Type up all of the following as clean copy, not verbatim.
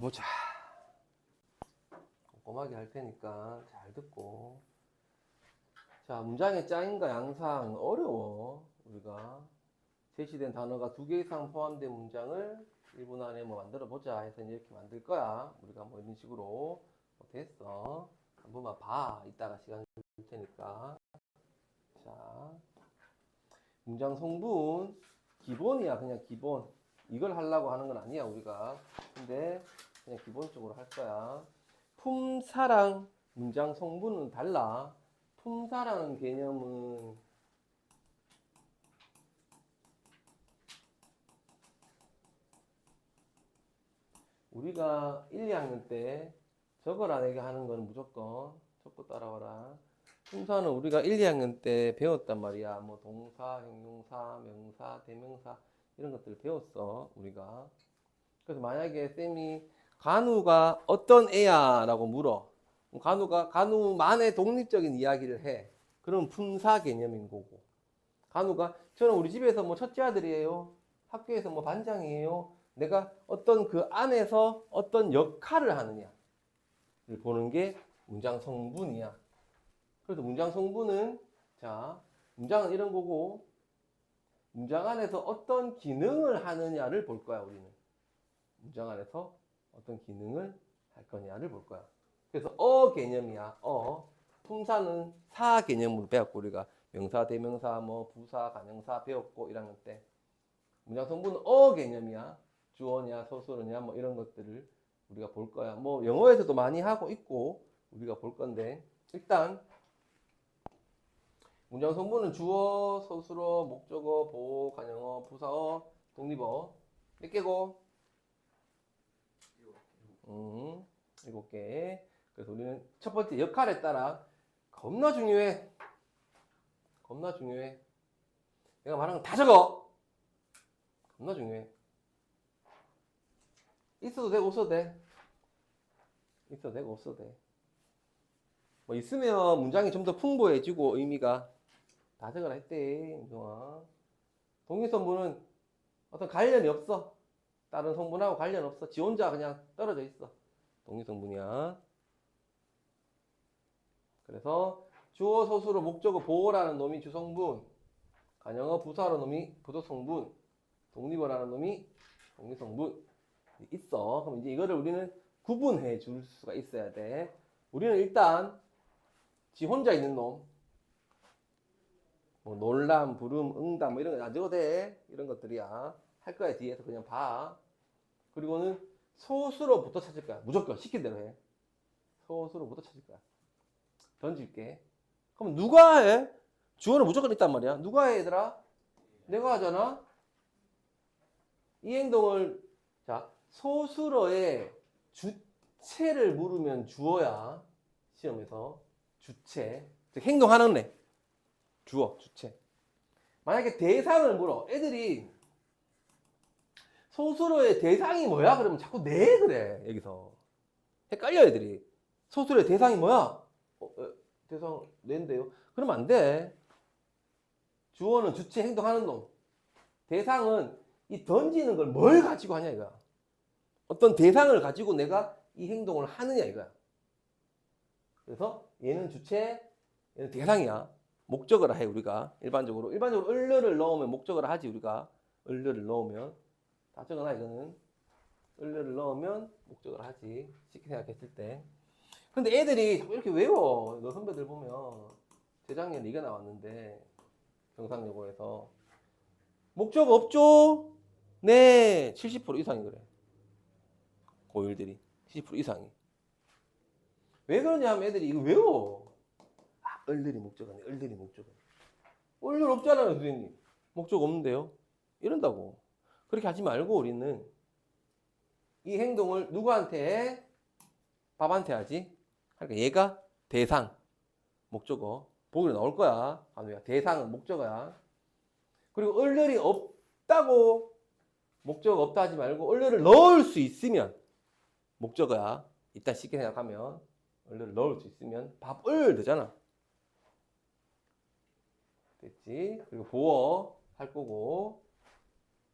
보자. 꼼꼼하게 할 테니까 잘 듣고. 자, 문장의 짝인과 양상 어려워. 우리가 제시된 단어가 2개 이상 포함된 문장을 1분 안에 뭐 만들어 보자 해서 이렇게 만들 거야. 우리가 뭐 이런 식으로 됐어. 한 번만 봐. 이따가 시간 줄 테니까. 자, 문장 성분 기본이야. 그냥 기본. 이걸 하려고 하는 건 아니야 우리가. 근데 그냥 기본적으로 할 거야. 품사랑 문장 성분은 달라. 품사라는 개념은 우리가 1, 2학년 때 적어라 내게 하는 건 무조건 적고 따라와라. 품사는 우리가 1, 2학년 때 배웠단 말이야. 뭐 동사, 형용사, 명사, 대명사 이런 것들을 배웠어 우리가. 그래서 만약에 쌤이 간우가 어떤 애야 라고 물어. 간우가 간우만의 독립적인 이야기를 해. 그럼 품사 개념인 거고. 간우가 저는 우리 집에서 뭐 첫째 아들이에요. 학교에서 뭐 반장이에요. 내가 어떤 그 안에서 어떤 역할을 하느냐를 보는 게 문장 성분이야. 그래서 문장 성분은 자, 문장은 이런 거고 문장 안에서 어떤 기능을 하느냐를 볼 거야, 우리는. 문장 안에서 어떤 기능을 할 거냐를 볼 거야. 그래서 개념이야. 품사는 사 개념으로 배웠고 우리가 명사, 대명사, 뭐 부사, 관형사 배웠고 1학년 때. 문장 성분은 개념이야. 주어냐, 서술어냐, 뭐 이런 것들을 우리가 볼 거야. 뭐 영어에서도 많이 하고 있고 우리가 볼 건데 일단 문장 성분은 주어, 서술어, 목적어, 보어, 관형어, 부사어, 독립어 몇 개고? 7개. 그래서 우리는 첫 번째 역할에 따라 겁나 중요해. 겁나 중요해. 내가 말하는 거 다 적어. 겁나 중요해. 있어도 되고 없어도 돼. 있어도 되고 없어도 돼. 뭐 있으면 문장이 좀 더 풍부해지고 의미가 다 적어라 했대. 임종아. 동의성분은 어떤 관련이 없어. 다른 성분하고 관련 없어. 지 혼자 그냥 떨어져 있어. 동의성분이야. 그래서 주어, 서술어, 목적어, 보어라는 놈이 주성분, 관형어, 부사라는 놈이 부도성분, 독립어라는 놈이 독립성분 있어. 그럼 이제 이거를 우리는 구분해 줄 수가 있어야 돼. 우리는 일단 지 혼자 있는 놈, 뭐 놀람, 부름, 응답 뭐 이런 거 안 적어도 돼. 이런 것들이야. 할 거야 뒤에서 그냥 봐. 그리고는 소수로부터 찾을 거야. 무조건 시킨 대로 해. 소수로부터 찾을 거야. 던질게. 그럼 누가 해? 주어는 무조건 있단 말이야. 누가 해 얘들아? 내가 하잖아. 이 행동을 자 소수로의 주체를 물으면 주어야. 시험에서 주체 즉 행동하는 애 주어 주체. 만약에 대상을 물어. 애들이 소수로의 대상이 뭐야? 그러면 자꾸 내 그래. 여기서 헷갈려 애들이. 소수로의 대상이 뭐야? 대상 낸데요. 그러면 안 돼. 주어는 주체 행동하는 놈. 대상은 이 던지는 걸 뭘 가지고 하냐 이거야. 어떤 대상을 가지고 내가 이 행동을 하느냐 이거야. 그래서 얘는 주체, 얘는 대상이야. 목적어라 해 우리가 일반적으로 을르를 넣으면 목적어라 하지 우리가. 을르를 넣으면 다 적어놔 이거는. 을르를 넣으면 목적어라 하지. 쉽게 생각했을 때. 근데 애들이 자꾸 이렇게 외워. 너 선배들 보면 재작년에 이게 나왔는데 경상여고에서 목적 없죠? 네, 70% 이상이 그래. 고1들이 70% 이상이. 왜 그러냐면 애들이 이거 외워. 을들이 목적어네, 을들이 목적어. 을들 없잖아요, 선생님. 목적 없는데요? 이런다고. 그렇게 하지 말고 우리는 이 행동을 누구한테 해? 밥한테 하지. 그러니까 얘가 대상, 목적어. 보기로 나올 거야. 대상은 목적어야. 그리고 을들이 없다고 목적어 없다 하지 말고 을을 넣을 수 있으면 목적어야. 이따 쉽게 생각하면 을을 넣을 수 있으면 밥을 되잖아. 됐지? 그리고 보어 할 거고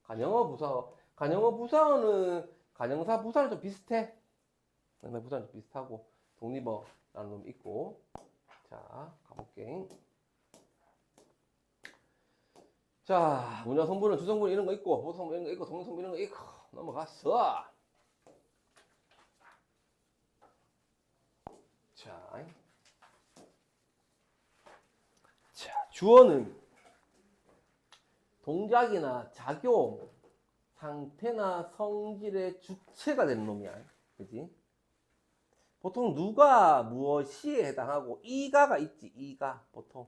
관형어 부사어. 관형어 부사어는 관형사 부사는 좀 비슷해. 부산 비슷하고 독립어라는 놈 있고. 자, 가볼게. 자, 문장 성분은 주성분 이런 거 있고, 보성 성분 이런 거 있고, 동명 성분 이런 거 있고, 넘어갔어. 자, 주어는 동작이나 작용, 상태나 성질의 주체가 되는 놈이야. 그지? 보통 누가 무엇이에 해당하고 이가가 있지. 이가 보통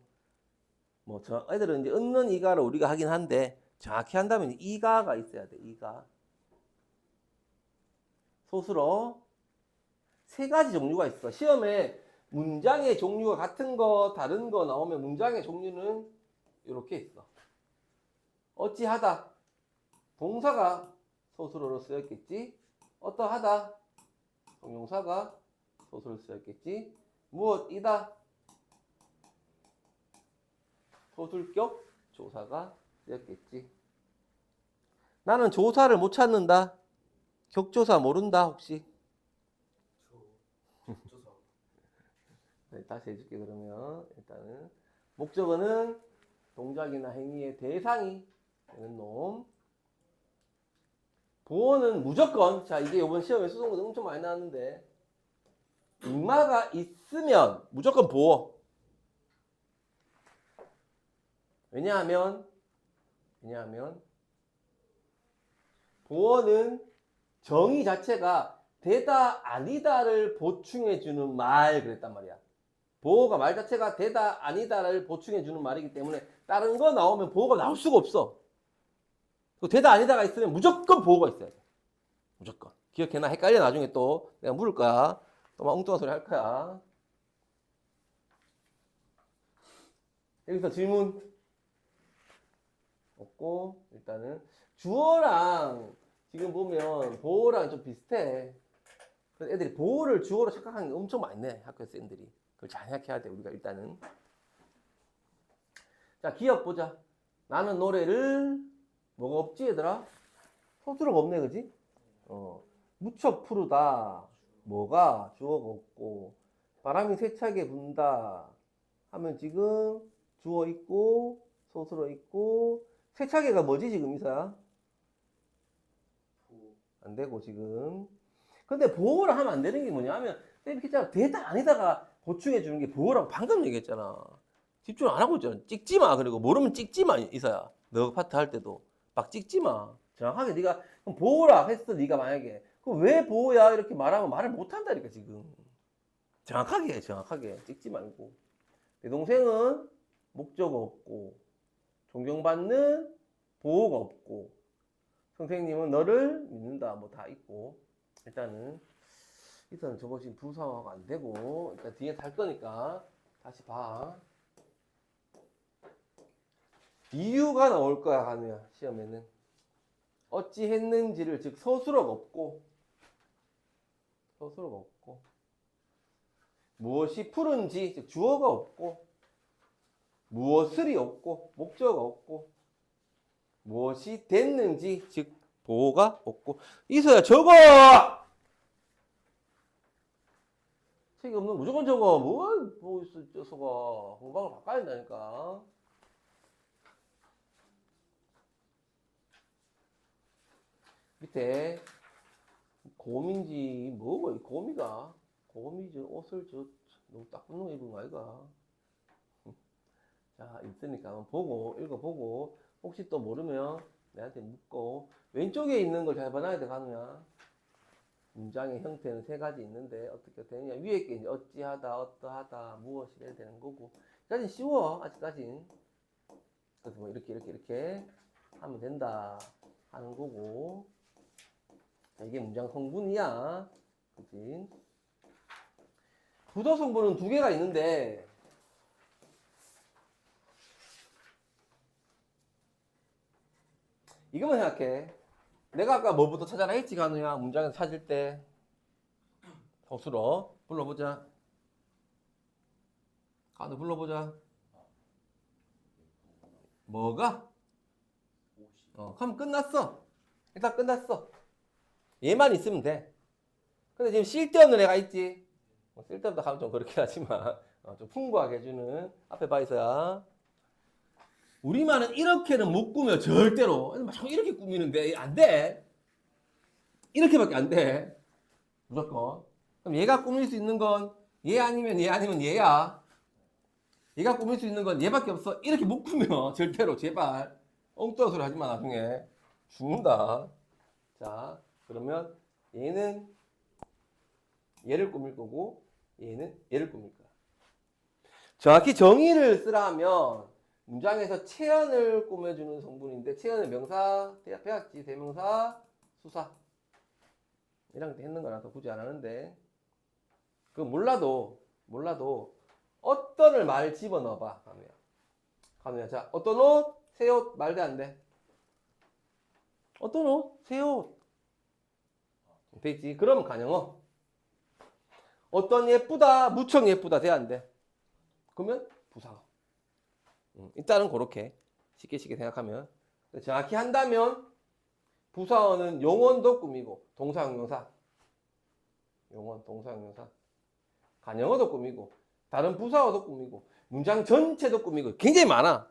뭐 저 애들은 이제 얻는 이가를 우리가 하긴 한데 정확히 한다면 이가가 있어야 돼. 이가. 소수로 세 가지 종류가 있어. 시험에 문장의 종류가 같은 거 다른 거 나오면 문장의 종류는 이렇게 있어. 어찌하다 동사가 소수로로 쓰였겠지. 어떠하다 동용사가 소수로 쓰였겠지. 무엇이다 소술격 조사가 쓰였겠지. 나는 조사를 못 찾는다. 격조사 모른다 혹시? 조사. 네, 다시 해줄게. 그러면 일단은 목적어는 동작이나 행위의 대상이 되는 놈. 보어는 무조건, 자 이게 이번 시험에 수성문 엄청 많이 나왔는데 인마가 있으면 무조건 보어. 왜냐하면 보어는 정의 자체가 되다 아니다를 보충해주는 말 그랬단 말이야. 보어가 말 자체가 되다 아니다를 보충해주는 말이기 때문에 다른 거 나오면 보어가 나올 수가 없어. 되다 아니다가 있으면 무조건 보어가 있어야 돼. 무조건. 기억해놔. 헷갈려. 나중에 또 내가 물을 거야. 또 막 엉뚱한 소리 할 거야. 여기서 질문 없고, 일단은 주어랑 지금 보면 보어랑 좀 비슷해. 그래서 애들이 보어를 주어로 착각하는 게 엄청 많네. 학교에서 애들이. 그걸 잘 생각해야 돼. 우리가 일단은. 자, 기억 보자. 나는 노래를 뭐가 없지 얘들아? 소수로가 없네. 그지? 무척 푸르다. 뭐가 주어가 없고, 바람이 세차게 분다 하면 지금 주어 있고 소수로 있고, 세차게가 뭐지 지금 이사야? 안 되고 지금. 근데 보호를 하면 안 되는 게 뭐냐면 쌤이 했잖아. 되다 아니다가 보충해 주는 게 보호라고 방금 얘기했잖아. 집중 안 하고 있잖아. 찍지 마. 그리고 모르면 찍지 마. 이사야. 너 파트 할 때도 막 찍지 마. 정확하게 네가 그럼 보호라 했어. 네가 만약에 그럼 왜 보호야 이렇게 말하면 말을 못 한다니까 지금. 정확하게 찍지 말고. 내 동생은 목적어 없고 존경받는 보호가 없고 선생님은 너를 믿는다 뭐 다 있고. 일단은 저거 지금 부사화가 안 되고 일단 뒤에 달 거니까 다시 봐. 이유가 나올 거야. 한우야 시험에는 어찌 했는지를 즉 서술어가 없고 무엇이 푸른지 즉 주어가 없고 무엇을이 없고 목적어가 없고 무엇이 됐는지 즉 보호가 없고. 이서야 적어. 책이 없는 무조건 적어. 뭘 보고 있어 쪄서가. 공방을 바꿔야 된다니까. 밑에 곰인지 뭐고 곰이가 곰이 옷을 너무 딱 붙는 거 입은 거 아이가. 자 있으니까 한번 보고 읽어보고 혹시 또 모르면 내한테 묻고. 왼쪽에 있는 걸 잘 봐놔야 돼. 가누야. 문장의 형태는 세 가지 있는데 어떻게 되느냐. 위에 게 이제 어찌하다 어떠하다 무엇이 돼야 되는 거고. 아직까지는 쉬워. 아직까지는. 그래서 뭐 이렇게 하면 된다 하는 거고. 자, 이게 문장 성분이야. 그치? 부도 성분은 두 개가 있는데 이거만 생각해. 내가 아까 뭐부터 찾아라 했지 가누야. 문장에서 찾을 때 서술어 불러보자. 가누 불러보자. 뭐가? 그럼 끝났어. 일단 끝났어. 얘만 있으면 돼. 근데 지금 쓸데없는 애가 있지. 쓸데없다 하면 좀 그렇게 하지만 좀 풍부하게 해주는 앞에 봐 있어야. 우리만은 이렇게는 못 꾸며 절대로. 자꾸 이렇게 꾸미는데 안 돼. 이렇게밖에 안 돼. 무조건. 그럼 얘가 꾸밀 수 있는 건 얘 아니면 얘 아니면 얘야. 얘가 꾸밀 수 있는 건 얘밖에 없어. 이렇게 못 꾸며 절대로 제발. 엉뚱한 소리 하지 마 나중에. 죽는다. 자 그러면 얘는 얘를 꾸밀 거고 얘는 얘를 꾸밀 거야. 정확히 정의를 쓰라 하면 문장에서 체언을 꾸며주는 성분인데 체언은 명사, 배웠지. 대명사, 수사. 1학년 때 했는 거라서 굳이 안 하는데 그거 몰라도 어떤을 말 집어넣어봐. 가누야. 자 어떤 옷? 새 옷 말돼 안 돼? 어떤 옷? 새 옷. 되있지. 그럼 가능어. 어떤 예쁘다, 무척 예쁘다, 돼, 안 돼? 그러면 부사어. 일단은 그렇게 쉽게 생각하면. 정확히 한다면 부사어는 용언도 꾸미고 동사형용사, 용언, 동사형용사, 간영어도 꾸미고 다른 부사어도 꾸미고 문장 전체도 꾸미고 굉장히 많아.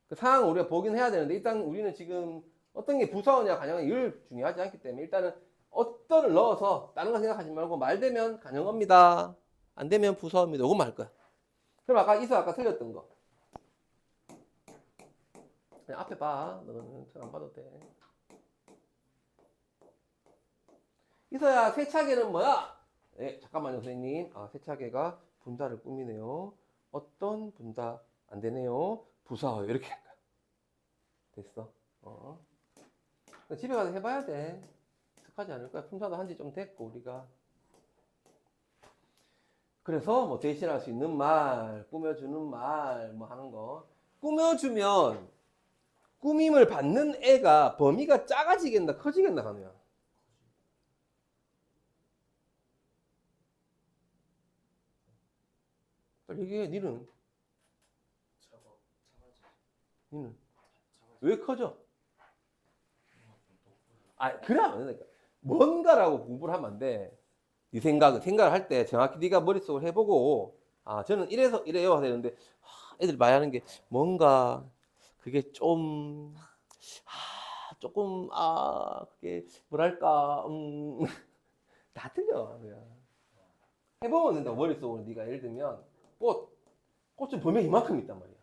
그 상황을 우리가 보긴 해야 되는데 일단 우리는 지금 어떤 게 부사어냐 간영어 이걸 중요하지 않기 때문에 일단은 어떤을 넣어서 다른 거 생각하지 말고 말 되면 간영어입니다. 안 되면 부사어입니다. 이거만 할 거야. 그럼 아까 틀렸던 거. 그냥 앞에 봐. 너는 잘 안 봐도 돼. 이서야 세차계는 뭐야? 네, 잠깐만요 선생님. 세차계가 분사를 꾸미네요. 어떤 분사 안 되네요. 부사어 이렇게 할 거야. 됐어. 집에 가서 해봐야 돼. 하지 않을 거야. 품사도 한지 좀 됐고 우리가. 그래서 뭐 대신할 수 있는 말, 꾸며주는 말, 뭐 하는 거. 꾸며주면 꾸밈을 받는 애가 범위가 작아지겠나 커지겠나 가누야. 이게 니는 왜 커져? 그래 안 된다니까. 뭔가라고 공부를 하면 안 돼. 네 생각을 할 때 정확히 네가 머릿속을 해보고 저는 이래서 이래요 해야 되는데 애들 많이 하는 게 뭔가 그게 좀 조금 그게 뭐랄까 다 틀려 그냥. 해보면 된다. 머릿속으로 네가 예를 들면 꽃은 보면 이만큼 있단 말이야.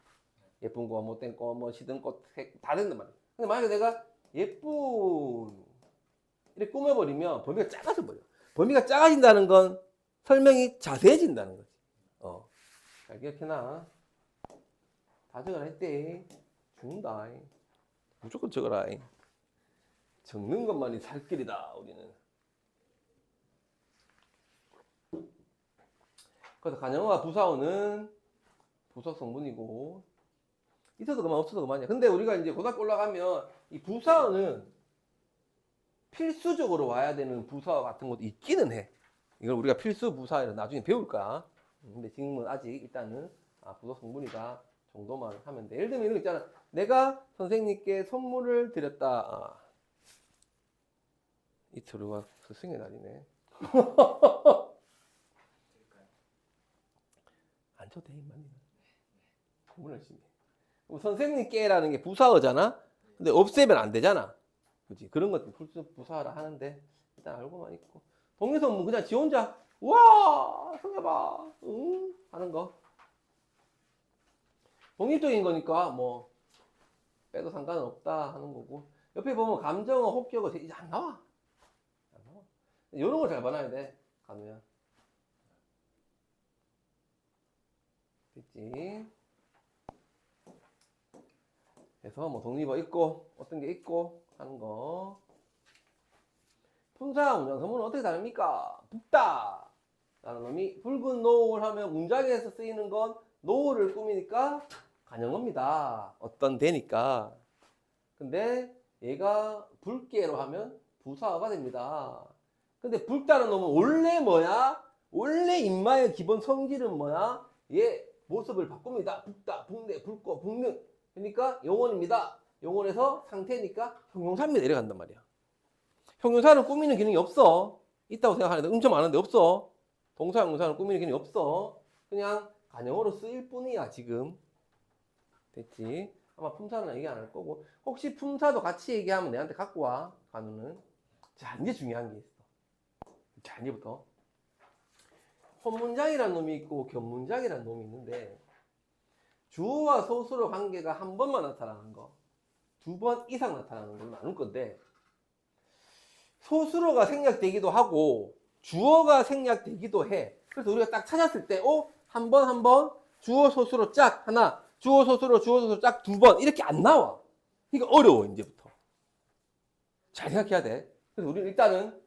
예쁜 거, 못된 거, 뭐 시든 꽃, 색 다 된단 말이야. 근데 만약에 내가 예쁜 이렇게 꾸며버리면 범위가 작아져 버려. 범위가 작아진다는 건 설명이 자세해진다는 거지. 잘 기억해놔. 다 적어라 했대. 죽는다. 무조건 적어라. 적는 것만이 살 길이다 우리는. 그래서 간영어와 부사어는 부사 성분이고 있어도 그만 없어도 그만이야. 근데 우리가 이제 고등학교 올라가면 이 부사어는 필수적으로 와야 되는 부사어 같은 것도 있기는 해. 이걸 우리가 필수 부사를 나중에 배울 거야. 근데 지금은 아직 일단은 부사 성분이다 정도만 하면 돼. 예를 들면 이런 거 있잖아. 내가 선생님께 선물을 드렸다. 이틀후가 스승의 날이네. 안 쳐도 돼 임만. 공부를 열심히 해. 그럼 선생님께라는 게 부사어잖아. 근데 없애면 안 되잖아. 그치? 그런 것도 부사하라 하는데 일단 알고만 있고 동의선 뭐 그냥 지 혼자 우와 성해봐 응 하는 거 독립적인 거니까 뭐 빼도 상관은 없다 하는 거고 옆에 보면 감정어 혹격어 이제 안 나와 이런 걸 잘 봐놔야 돼 가누야. 됐지? 그래서 뭐 독립어 있고 어떤 게 있고 하는 거. 품사 문장 선문은 어떻게 다릅니까? 붓다 라는 놈이 붉은 노을 하면 문장에서 쓰이는 건 노을을 꾸미니까 간영어입니다. 어떤 데니까. 근데 얘가 붉게로 하면 부사어가 됩니다. 근데 붉다는 놈은 원래 뭐야? 원래 인마의 기본 성질은 뭐야? 얘 모습을 바꿉니다. 붓다, 붓네, 붉고, 붓는. 그러니까 용언입니다. 용언에서 상태니까 형용사입니다. 이래 간단 말이야. 형용사는 꾸미는 기능이 없어. 있다고 생각하는데 엄청 많은데 없어. 동사형 문사는 꾸미는 개념이 없어. 그냥 간형어로 쓰일 뿐이야 지금. 됐지? 아마 품사는 얘기 안 할 거고 혹시 품사도 같이 얘기하면 내한테 갖고 와. 간우는. 자 이제 중요한 게 있어. 자 이제부터 혼문장이라는 놈이 있고 견문장이라는 놈이 있는데 주어와 소수로 관계가 한 번만 나타나는 거, 두 번 이상 나타나는 걸로 나눌 건데 소수로가 생략되기도 하고 주어가 생략되기도 해. 그래서 우리가 딱 찾았을 때 한 번 주어 소수로 짝 하나, 주어 소수로 짝 두 번 이렇게 안 나와. 그러니까 어려워 이제부터. 잘 생각해야 돼. 그래서 우리는 일단은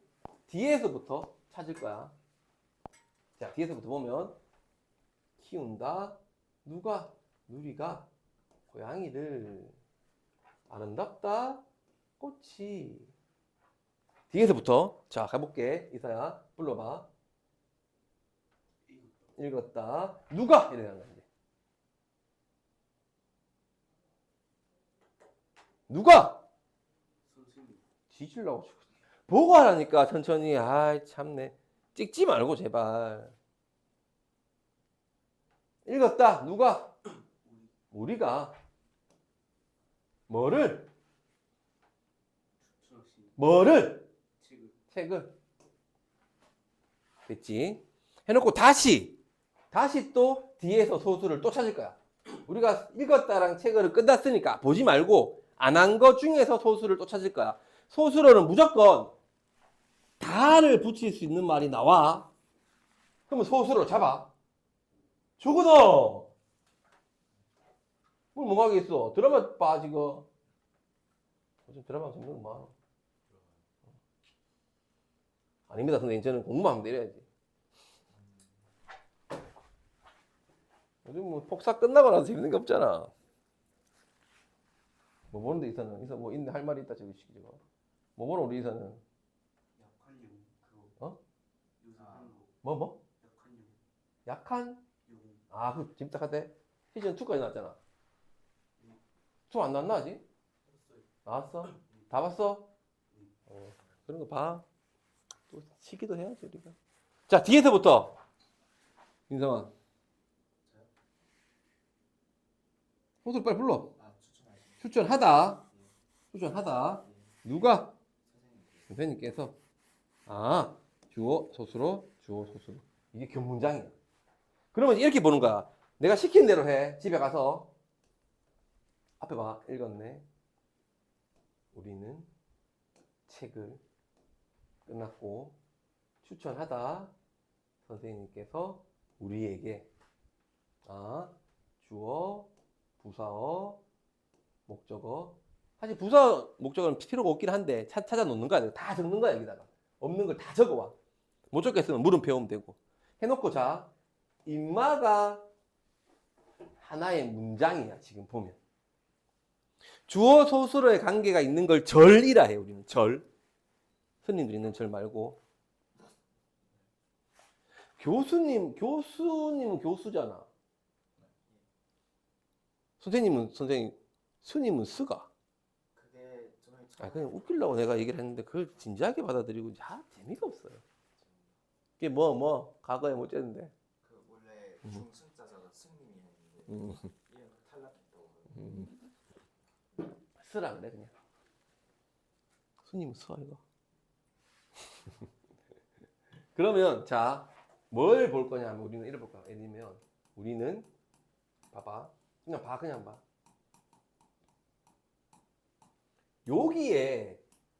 뒤에서부터 찾을 거야. 자, 뒤에서부터 보면 키운다. 누가? 누리가 고양이를 아름답다. 꽃이. 뒤에서부터 자 가볼게. 이사야 불러봐. 읽었다. 누가? 이래야 하는 거지. 누가? 뒤질라고 보고 하라니까 천천히. 아이 참네. 찍지 말고 제발. 읽었다. 누가? 우리가 뭐를? 책을. 됐지? 해놓고 다시 또 뒤에서 소수를 또 찾을 거야. 우리가 읽었다랑 책을 끝났으니까 보지 말고 안 한 것 중에서 소수를 또 찾을 거야. 소수로는 무조건 다를 붙일 수 있는 말이 나와. 그러면 소수로 잡아. 적어놔. 뭘 멍하겠어. 드라마 봐 지금. 요즘 드라마 정말 많아. 아닙니다 선생님. 저는 공부만 하면 내려야지. 요즘 뭐 폭삭 끝나고 나서 재밌는 게 없잖아. 뭐 보는데 이사는? 이사 뭐 있는데 할 말이 있다 저기 시키지 마. 뭐 보러 우리 이사는? 뭐? 약한? 아, 그 짐작하대. 시즌 2까지 나왔잖아. 2 안 나왔나 아직? 나왔어? 다 봤어? 그런 거 봐. 또 시기도 해야지 우리가. 자 뒤에서부터 윤성아. 호수 빨리 불러. 추천하다. 누가? 선생님께서. 아 주어 소수로. 이게 견문장이야. 그러면 이렇게 보는 거야. 내가 시킨 대로 해. 집에 가서 앞에 봐. 읽었네. 우리는 책을 끝났고 추천하다. 선생님께서 우리에게 주어, 부사어, 목적어. 사실 부사어, 목적어는 필요가 없긴 한데 찾아 놓는 거야. 다 적는 거야 여기다가. 없는 걸 다 적어와. 못 적겠으면 물음 배우면 되고. 해놓고 자 인마가 하나의 문장이야 지금 보면. 주어 소수로의 관계가 있는 걸 절이라 해. 우리는 절. 스님들 있는 절 말고. 교수님은 교수잖아. 선생님은 선생님. 스님은 스가. 그냥 웃기려고 내가 얘기를 했는데 그걸 진지하게 받아들이고 재미가 없어요. 이게 과거에 못 쨌는데. 그 원래 중승자자가 스님이 했는데 이름 탈락했다고. 쓰라 그래 그냥. 스님은 스 아이가. 그러면 자 뭘 볼 거냐 하면 우리는 이래 볼 거야. 예를 들면 우리는 봐봐. 그냥 봐. 여기에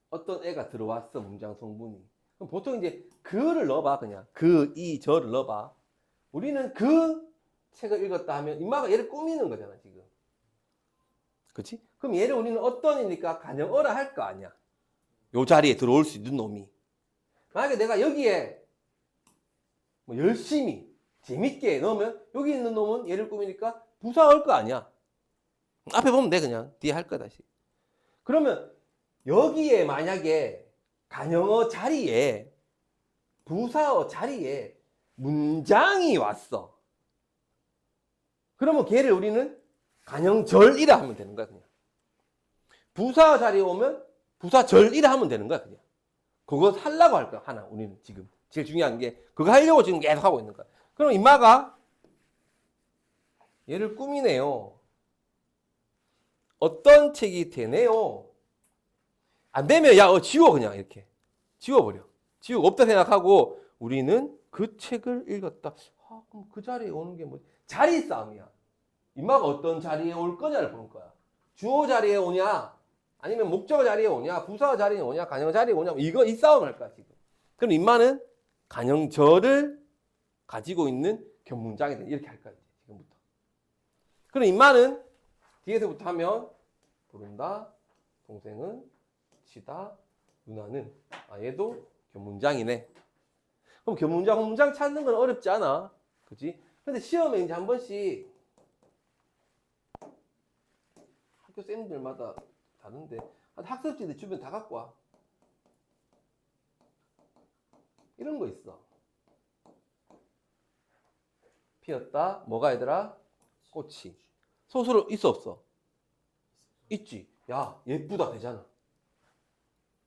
어떤 애가 들어왔어. 문장 성분이. 그럼 보통 이제 그를 넣어봐. 그냥 그, 이, 저를 넣어봐. 우리는 그 책을 읽었다 하면 인마가 얘를 꾸미는 거잖아 지금. 그치? 그럼 얘를 우리는 어떤 이니까 간영어라 할 거 아니야. 요 자리에 들어올 수 있는 놈이. 만약에 내가 여기에 열심히 재밌게 넣으면 여기 있는 놈은 얘를 꾸미니까 부사할 거 아니야. 앞에 보면 돼 그냥. 뒤에 할 거야 다시. 그러면 여기에 만약에 간영어 자리에 부사어 자리에 문장이 왔어. 그러면 걔를 우리는 간영절이라 하면 되는 거야 그냥. 부사어 자리에 오면 부사절이라 하면 되는 거야 그냥. 그거 하려고 할 거야. 하나 우리는 지금 제일 중요한 게 그거 하려고 지금 계속 하고 있는 거야. 그럼 임마가 얘를 꾸미네요. 어떤 책이 되네요. 안 되면 야 지워 그냥 이렇게 지워버려. 지우고 없다 생각하고 우리는 그 책을 읽었다. 아, 그럼 그 자리에 오는 게 뭐? 자리 싸움이야. 임마가 어떤 자리에 올 거냐를 보는 거야. 주어 자리에 오냐, 아니면 목적 자리에 오냐, 부사 자리에 오냐, 간영 자리에 오냐, 이 싸움을 할 거야 지금. 그럼 임마는 간영절을 가지고 있는 견문장이 돼. 이렇게 할 거야 이제 지금부터. 그럼 임마는 뒤에서부터 하면 부른다, 동생은 치다, 누나는 얘도 견문장이네. 그럼 견문장, 혼문장 찾는 건 어렵지 않아. 그치? 근데 시험에 이제 한 번씩 학교 쌤들마다 다른데 학습지들 주변 다 갖고 와. 이런 거 있어. 피었다. 뭐가 얘들아? 꽃이. 소수로 있어 없어? 있지. 야 예쁘다 되잖아.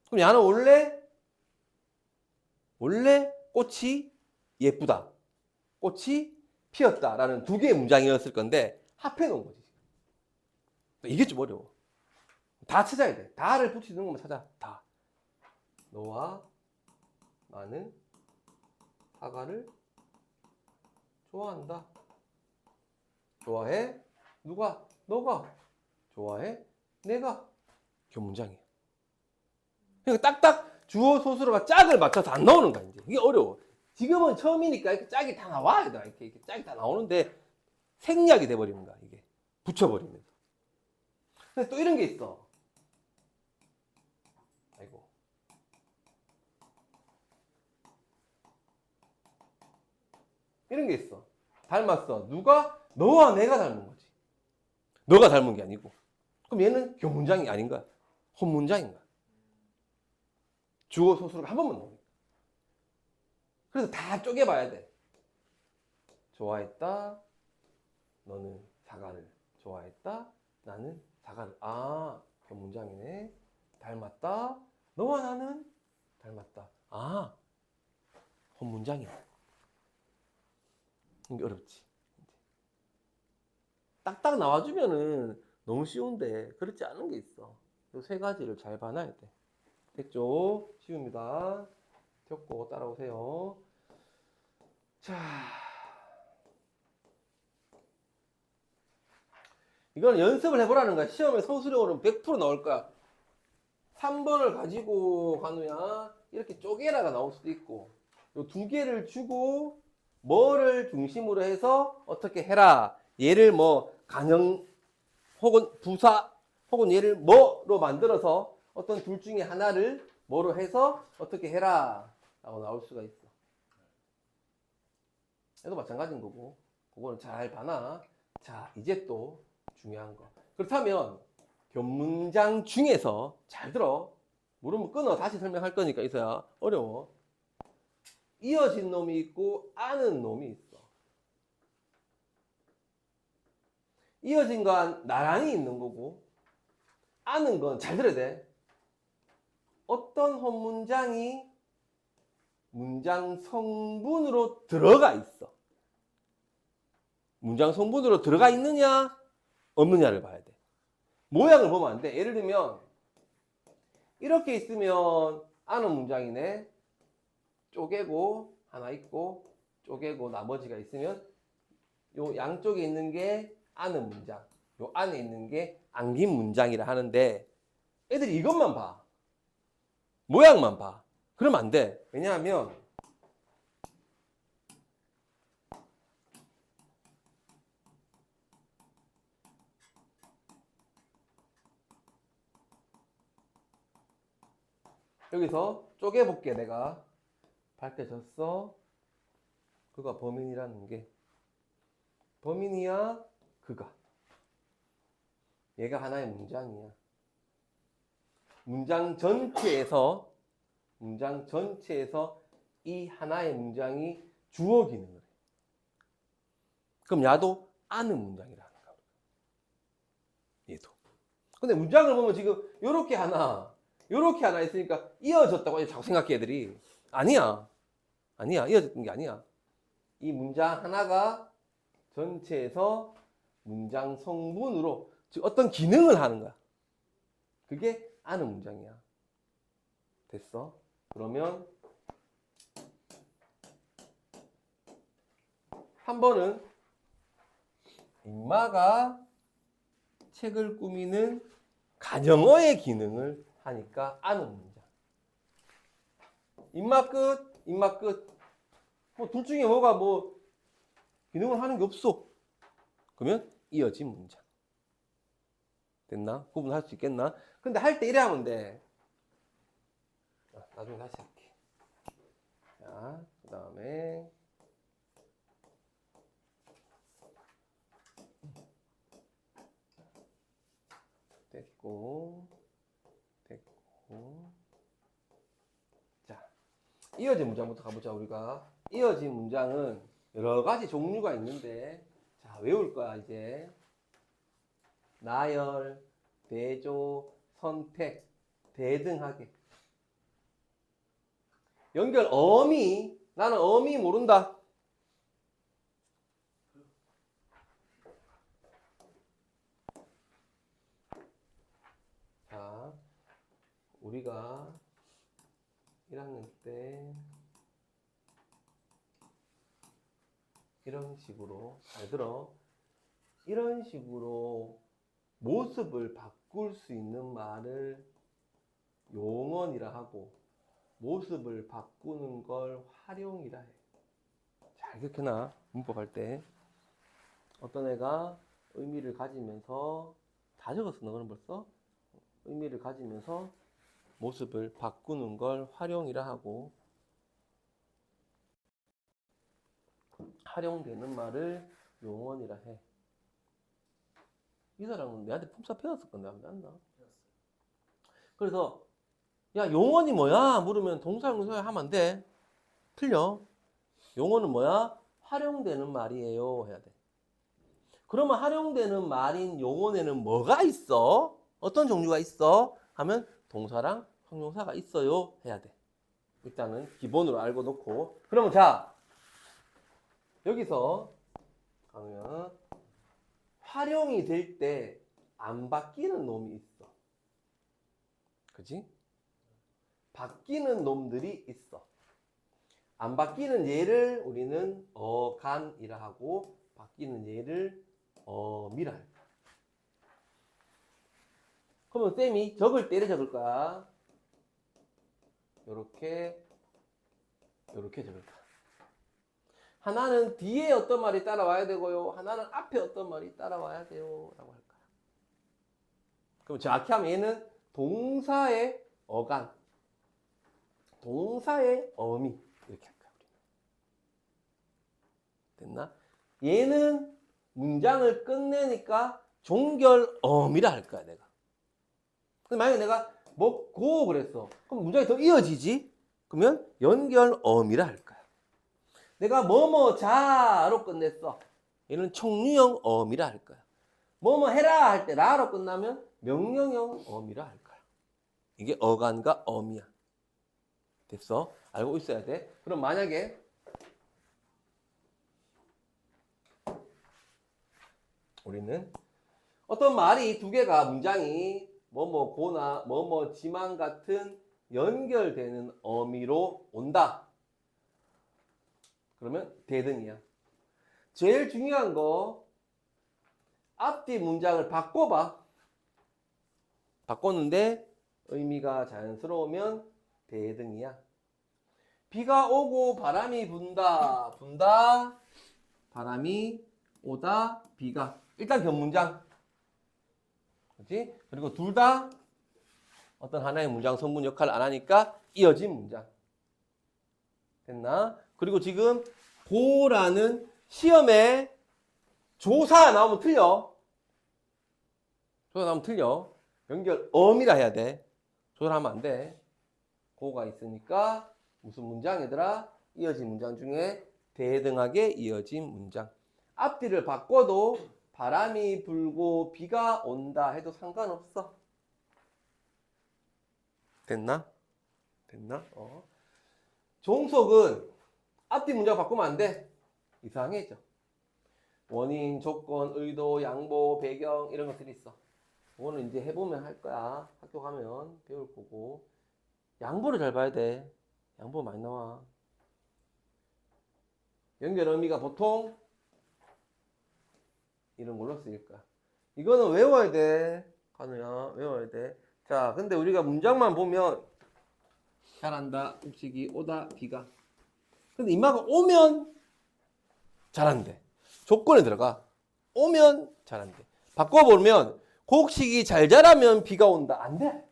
그럼 야는 원래 꽃이 예쁘다, 꽃이 피었다라는 두 개의 문장이었을 건데 합해 놓은 거지. 이게 좀 어려워. 다 찾아야 돼. 다를 붙이는 것만 찾아. 다. 너와 나는 사과를 좋아한다. 좋아해? 누가? 너가. 좋아해? 내가. 견문장이야. 그러니까 딱딱 주어 소수로가 짝을 맞춰서 안 나오는 거야. 이제 이게 어려워. 지금은 처음이니까 이렇게 짝이 다 나와. 이렇게 짝이 다 나오는데 생략이 돼버리는 거야. 이게 붙여버리면서. 근데 또 이런 게 있어. 아이고. 이런 게 있어. 닮았어. 누가? 너와 내가 닮은 거지. 너가 닮은 게 아니고. 그럼 얘는 견문장이 아닌 거야. 혼문장인 거야. 주어 소수가 한 번만 나오니까. 그래서 다 쪼개봐야 돼. 좋아했다. 너는 사과를 좋아했다. 나는 사과를. 아, 견문장이네. 닮았다. 너와 나는 닮았다. 아, 혼문장이네. 이게 어렵지. 딱딱 나와주면은 너무 쉬운데 그렇지 않은 게 있어. 이 세 가지를 잘 봐놔야 돼. 됐죠? 쉬웁니다. 적고 따라오세요. 자, 이건 연습을 해보라는 거야. 시험에 소수령으로는 100% 나올 거야. 3번을 가지고 간우야 이렇게 쪼개라가 나올 수도 있고, 요 두 개를 주고 뭐를 중심으로 해서 어떻게 해라. 얘를 뭐 간영 혹은 부사 혹은 얘를 뭐로 만들어서 어떤 둘 중에 하나를 뭐로 해서 어떻게 해라 라고 나올 수가 있어. 얘도 마찬가지인 거고, 그거는 잘 봐놔. 자, 이제 또 중요한 거. 그렇다면 견문장 중에서 잘 들어. 모르면 끊어. 다시 설명할 거니까 있어야 어려워. 이어진 놈이 있고 아는 놈이 있어. 이어진 건 나란히 있는 거고, 아는 건 잘 들어야 돼. 어떤 혼문장이 문장 성분으로 들어가 있어. 문장 성분으로 들어가 있느냐 없느냐를 봐야 돼. 모양을 보면 안 돼. 예를 들면 이렇게 있으면 아는 문장이네. 쪼개고 하나 있고 쪼개고 나머지가 있으면 요 양쪽에 있는 게 아는 문장, 요 안에 있는 게 안긴 문장이라 하는데 애들이 이것만 봐. 모양만 봐. 그러면 안 돼. 왜냐하면 여기서 쪼개볼게. 내가 밝혀졌어. 그가 범인이라는 게 범인이야. 그가. 얘가 하나의 문장이야. 문장 전체에서 이 하나의 문장이 주어 기능을 해. 그럼 야도 아는 문장이라는 거야. 얘도. 근데 문장을 보면 지금 요렇게 하나, 요렇게 하나 있으니까 이어졌다고 자꾸 생각해 애들이. 아니야. 아니야. 이어졌던 게 아니야. 이 문장 하나가 전체에서 문장 성분으로 즉 어떤 기능을 하는 거야. 그게 아는 문장이야. 됐어? 그러면 3번은 인마가 책을 꾸미는 가정어의 기능을 하니까 아는 문장. 인마 끝, 인마 끝. 뭐 둘 중에 뭐가 뭐 기능을 하는 게 없어. 그러면 이어진 문장. 됐나? 구분할 수 있겠나? 근데 할 때 이래 하면 돼. 나중에 다시 할게. 자, 그 다음에 됐고. 자, 이어진 문장부터 가보자, 우리가. 이어진 문장은 여러 가지 종류가 있는데, 자, 외울 거야, 이제. 나열, 대조, 선택, 대등하게. 연결, 어미. 나는 어미 모른다. 자, 우리가 1학년 때 이런 식으로, 잘 들어. 이런 식으로 모습을 바꿀 수 있는 말을 용언이라 하고, 모습을 바꾸는 걸 활용이라 해. 잘 기억해놔. 문법 할 때. 어떤 애가 의미를 가지면서, 다 적었어, 너는 벌써? 의미를 가지면서 모습을 바꾸는 걸 활용이라 하고, 활용되는 말을 용언이라 해. 이 사람은 내한테 품사 배웠을 건데 안 배웠나? 그래서 야, 용언이 뭐야? 물으면 동사용사에 하면 안 돼. 틀려. 용언은 뭐야? 활용되는 말이에요 해야 돼. 그러면 활용되는 말인 용언에는 뭐가 있어? 어떤 종류가 있어? 하면 동사랑 형용사가 있어요 해야 돼. 일단은 기본으로 알고 놓고. 그러면 자, 여기서 그러면 활용이 될 때 안 바뀌는 놈이 있어. 그지? 바뀌는 놈들이 있어. 안 바뀌는 예를 우리는 어간이라 하고, 바뀌는 예를 어미라 할 거야. 그러면 쌤이 적을 때 이래 적을 거야. 요렇게 적을 거야. 하나는 뒤에 어떤 말이 따라와야 되고요, 하나는 앞에 어떤 말이 따라와야 돼요 라고 할 거야. 그럼 정확히 하면 얘는 동사의 어간, 동사의 어미 이렇게 할 거야. 됐나? 얘는 문장을 끝내니까 종결어미라 할 거야, 내가. 근데 만약에 내가 먹고 그랬어. 그럼 문장이 더 이어지지? 그러면 연결어미라 할 거야. 내가 뭐뭐 자로 끝냈어. 얘는 총류형 어미라 할 거야. 뭐뭐 해라 할 때 라로 끝나면 명령형 어미라 할 거야. 이게 어간과 어미야. 됐어? 알고 있어야 돼. 그럼 만약에 우리는 어떤 말이 두 개가 문장이 뭐뭐 고나 뭐뭐 지만 같은 연결되는 어미로 온다. 그러면 대등이야. 제일 중요한 거 앞뒤 문장을 바꿔봐. 바꿨는데 의미가 자연스러우면 대등이야. 비가 오고 바람이 분다. 분다. 바람이 오다. 비가. 일단 견문장. 그렇지? 그리고 둘 다 어떤 하나의 문장 성분 역할을 안 하니까 이어진 문장. 됐나? 그리고 지금 고라는 시험에 조사 나오면 틀려. 조사 나오면 틀려. 연결 어미라 해야 돼. 조사하면 안 돼. 고가 있으니까 무슨 문장 얘들아? 이어진 문장 중에 대등하게 이어진 문장. 앞뒤를 바꿔도 바람이 불고 비가 온다 해도 상관없어. 됐나? 됐나? 종속은 앞뒤 문장 바꾸면 안 돼. 이상해져. 원인, 조건, 의도, 양보, 배경 이런 것들이 있어. 이거는 이제 해보면 할 거야. 학교 가면 배울 거고. 양보를 잘 봐야 돼. 양보 많이 나와. 연결 의미가 보통 이런 걸로 쓰일 거야. 이거는 외워야 돼. 간우야, 외워야 돼. 자, 근데 우리가 문장만 보면 잘한다, 곡식이 오다, 비가. 근데 임마가 오면 잘한대. 조건에 들어가. 오면 잘한대. 바꿔보면 곡식이 잘 자라면 비가 온다. 안 돼.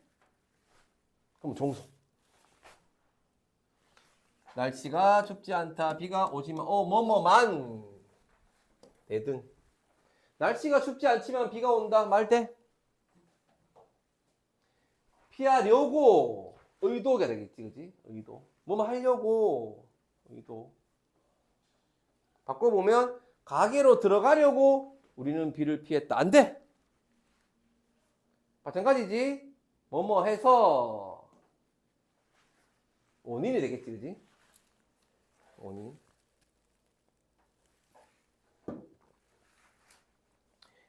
그럼 종속. 날씨가 춥지 않다. 비가 오지만 뭐뭐만 대등. 날씨가 춥지 않지만 비가 온다. 말 돼? 피하려고 의도가 되겠지, 그지? 의도. 뭐뭐 하려고 의도. 바꿔보면 가게로 들어가려고 우리는 비를 피했다. 안 돼. 마찬가지지. 뭐뭐 해서 원인이 되겠지, 그지? 원인.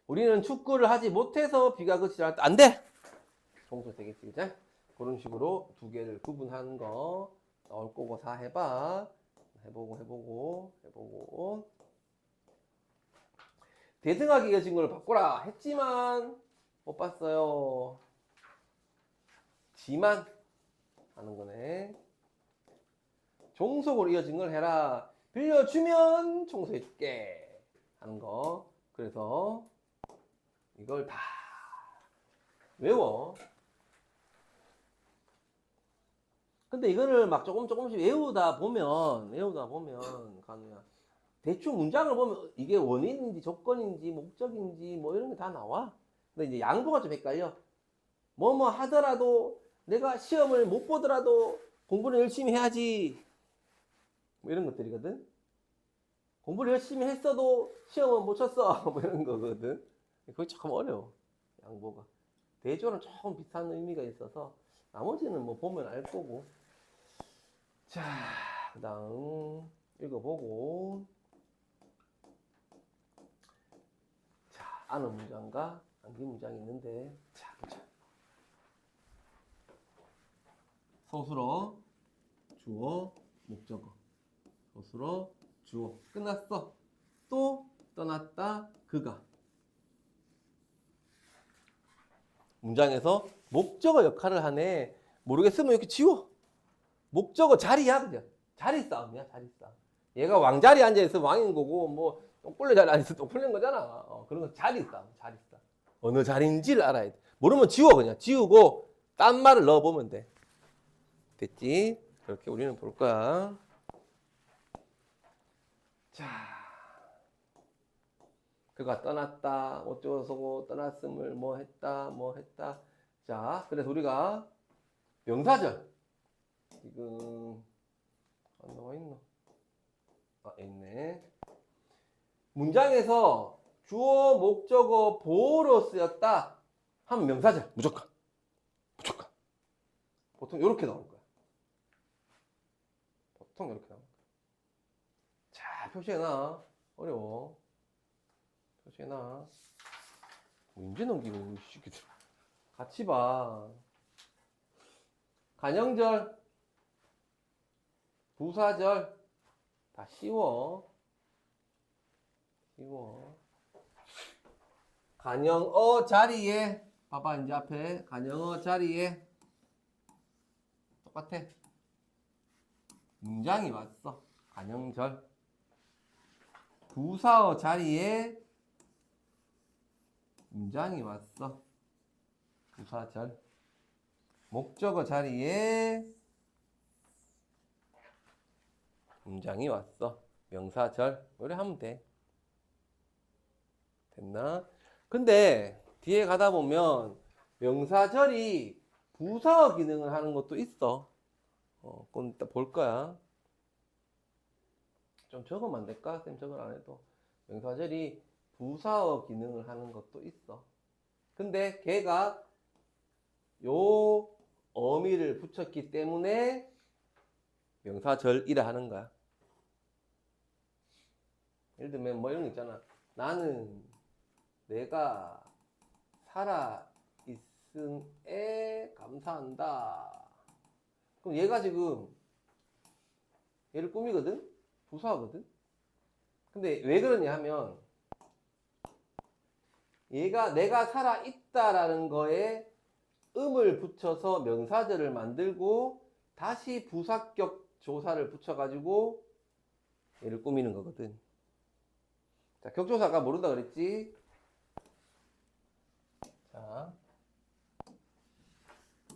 우리는 축구를 하지 못해서 비가 그치지 않았다. 안 돼. 종속 되겠지, 그지? 그런 식으로 두 개를 구분하는 거 나올 거고 다 해봐. 해보고. 대등하게 이어진 걸 바꾸라 했지만 못 봤어요. 지만 하는 거네. 종속으로 이어진 걸 해라. 빌려주면 청소해줄게 하는 거. 그래서 이걸 다 외워. 근데 이거를 막 조금씩 외우다 보면 간우야, 대충 문장을 보면 이게 원인인지 조건인지 목적인지 뭐 이런 게 다 나와. 근데 이제 양보가 좀 헷갈려. 뭐뭐 하더라도 내가 시험을 못 보더라도 공부를 열심히 해야지. 뭐 이런 것들이거든. 공부를 열심히 했어도 시험은 못 쳤어. 뭐 이런 거거든. 그게 참 어려워. 양보가. 대조는 조금 비슷한 의미가 있어서 나머지는 뭐 보면 알 거고. 자, 그 다음 읽어보고. 자, 아는 문장과 암기 문장이 있는데, 자, 보자. 서술어, 주어, 목적어. 서술어, 주어. 끝났어. 또 떠났다, 그가. 문장에서 목적어 역할을 하네. 모르겠으면 이렇게 지워. 목적어 자리야, 그냥. 자리 싸움이야, 자리 싸움. 얘가 왕자리에 앉아있으면 왕인 거고, 뭐, 똥불레 자리에 앉아있으면 똥불레인 거잖아. 그런 건 자리 싸움, 자리 싸움. 어느 자리인지를 알아야 돼. 모르면 지워, 그냥. 지우고, 딴 말을 넣어보면 돼. 됐지? 그렇게 우리는 볼 거야. 자. 그가 떠났다, 어쩌고저쩌고 떠났음을 뭐 했다. 자, 그래서 우리가 명사절. 지금 안 나와 있나? 있네. 문장에서 주어, 목적어, 보어로 쓰였다 하면 명사절. 무조건. 보통 이렇게 나올 거야. 자, 표시해놔. 어려워. 표시해놔. 언제 넘기고 이 새끼들. 같이 봐. 간영절, 부사절 다 쉬워. 간영어 자리에 봐봐, 이제 앞에 간영어 자리에 똑같아. 문장이 왔어. 간영절. 부사어 자리에 문장이 왔어. 부사절. 목적어 자리에 문장이 왔어. 명사절. 이래 하면 돼. 됐나? 근데 뒤에 가다 보면 명사절이 부사어 기능을 하는 것도 있어. 그건 이따 볼 거야. 좀 적으면 안 될까? 쌤 적을 안 해도. 명사절이 부사어 기능을 하는 것도 있어. 근데 걔가 요 어미를 붙였기 때문에 명사절이라 하는 거야. 예를 들면 뭐 이런 거 있잖아. 나는 내가 살아있음에 감사한다. 그럼 얘가 지금 얘를 꾸미거든? 부사하거든? 근데 왜 그러냐 하면 얘가 내가 살아있다라는 거에 음을 붙여서 명사절을 만들고 다시 부사격 조사를 붙여가지고 얘를 꾸미는 거거든. 자, 격조사 아까 모른다 그랬지? 자,